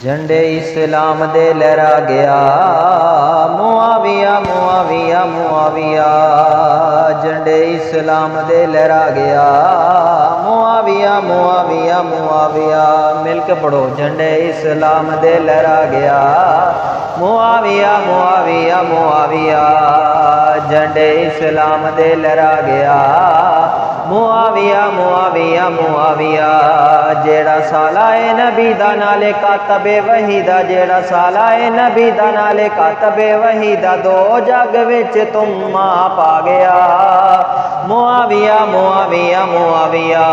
جھنڈے اسلام دے لہرا گیا معاویہ معاویہ معاویہ، جھنڈے اسلام دے لہرا گیا معاویہ معاویہ معاویہ، مل کے پڑھو جھنڈے اسلام دے لہرا گیا معاویہ معاویہ معاویہ، جھنڈے اسلام دے لہرا گیا معاویہ معاویہ معاویہ، جیڑا سالائے نبی دا نالے کاتب وحی دا، جیڑا سالائے نبی دا نالے کاتب وحی دا، دو جگ وچ تم ماں پا گیا معاویہ معاویہ معاویہ،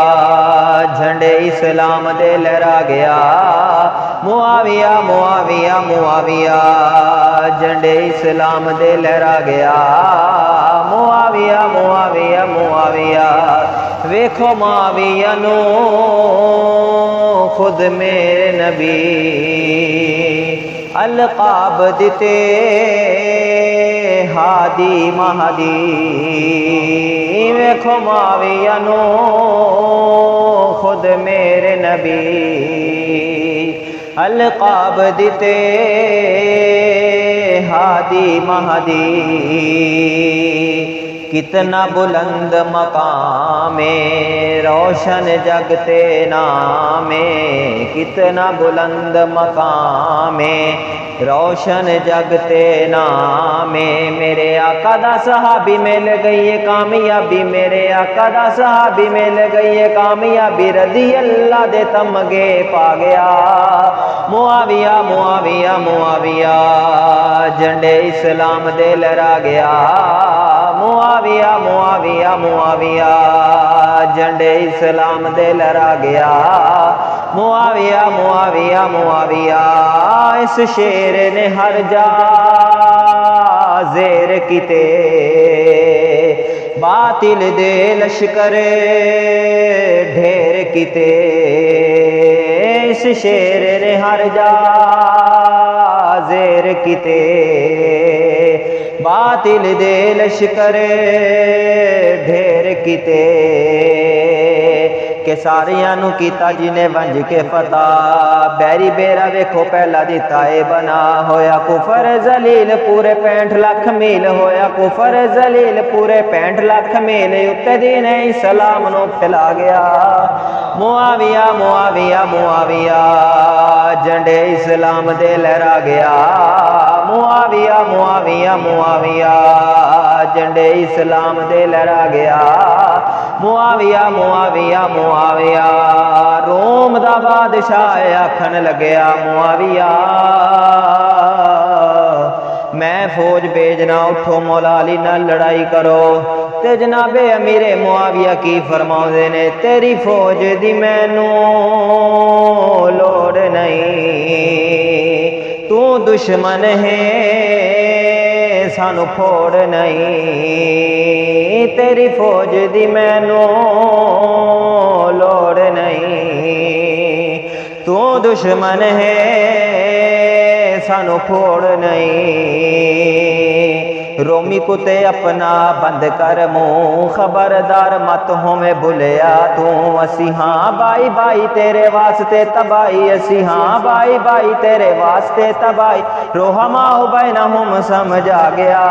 جھنڈے اسلام دے لہرا گیا معاویہ معاویہ معاویہ، جھنڈے اسلام دے لہرا گیا معاویہ معاویہ معاویہ، ویکھو معاویہ نو خود میرے نبی القاب دیتے ہادی مہدی، ویکھو معاویہ نو خود میرے نبی القاب دیتے ہادی مہدی، کتنا بلند مقام روشن جگتے نام، کتنا بلند مقام روشن جگتے نام، میرے آقا دا صحابی مل گئی ہے کامیابی، میرے آقا دا صحابی مل گئی ہے کامیابی، رضی اللہ دے تمغے پا گیا معاویہ معاویہ معاویہ، جھنڈے اسلام دے لہرا گیا معاویہ معاویہ معاویہ، جھنڈے اسلام دے لہرا گیا معاویہ معاویہ معاویہ، اس شیر نے ہر جا زیر کیتے باطل دے لشکر ڈھیر کیتے، اس شیر نے ہر جا زیر کیتے باطل دے لشکر ڈھیر کیتے، کہ ساریاں نو کیتا جنہیں ونج کے فتح، بیری بیرا ویکھو پہلا دیتا اے بنا، ہویا کفر ذلیل پورے 65 لاکھ میل، ہویا کفر ذلیل پورے 65 لاکھ میل، اتے دین اسلام نو پھیلا گیا معاویہ معاویہ معاویہ، جھنڈے اسلام دے لہرا گیا معاویہ معاویہ معاویہ، جھنڈے اسلام دے لہرا گیا معاویہ معاویہ معاویہ، روم دا بادشاہ آکھن لگیا معاویہ میں فوج بھیجنا، اٹھو مولا علی نال لڑائی کرو، تے جناب امیر معاویہ کی فرماؤندے نے تیری فوج دی مینوں لوڑ نہیں، تو دشمن ہے سانو پھوڑ نہیں، تیری فوج دی مینوں لوڑ نہیں، تو دشمن ہے سانو پھوڑ نہیں، رومی کتے اپنا بند کر منہ، خبردار مت ہوویں بھلیا تو، اسی ہاں بائی بائی تیرے واسطے تباہی، اسی ہاں بائی بائی تیرے واسطے تباہی، رحماء بینہم سمجھا گیا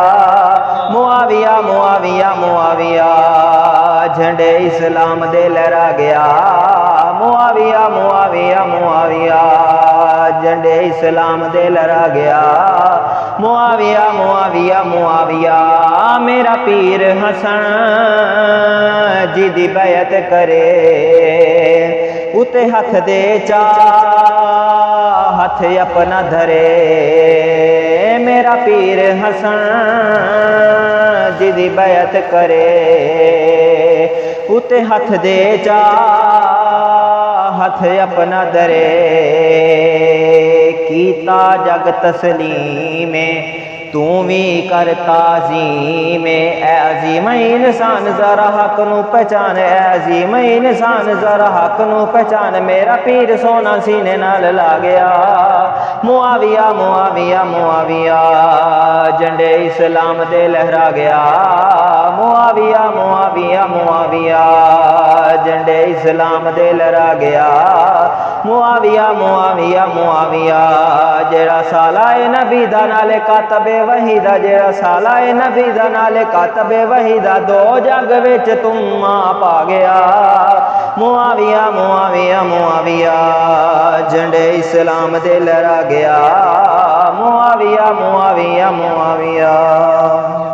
معاویہ معاویہ معاویہ، جھنڈے اسلام دے لہرا گیا معاویہ معاویہ معاویہ، جھنڈے اسلام دے لہرا گیا معاویہ معاویہ معاویہ، میرا پیر حسن جی دی بیعت کرے، اتے ہاتھ دے چا ہاتھ اپنا دھرے، میرا پیر حسن جی دی بیعت کرے، اتے ہاتھ دے چا ہاتھ اپنا درے، کیتا جگ تسلیم تو بھی کرتا عظیم اے عظیم انسان ذرا حق نو پہچان اے عظیم انسان ذرا حق نو پہچان میرا پیر سونا سینے نال لا گیا معاویہ معاویہ معاویہ جھنڈے اسلام دے لہرا گیا معاویہ معاویہ معاویہ جھنڈے اسلام دے لہرا گیا معاویہ معاویہ معاویہ جیڑا سالہ نبی دا نالے کاتب وحی دا جیڑا سالہ نبی دا نالے کاتب وحی دا دو جگ وچ تم پا گیا معاویہ معاویہ معاویہ جھنڈے اسلام دے لہرا گیا معاویہ معاویہ معاویہ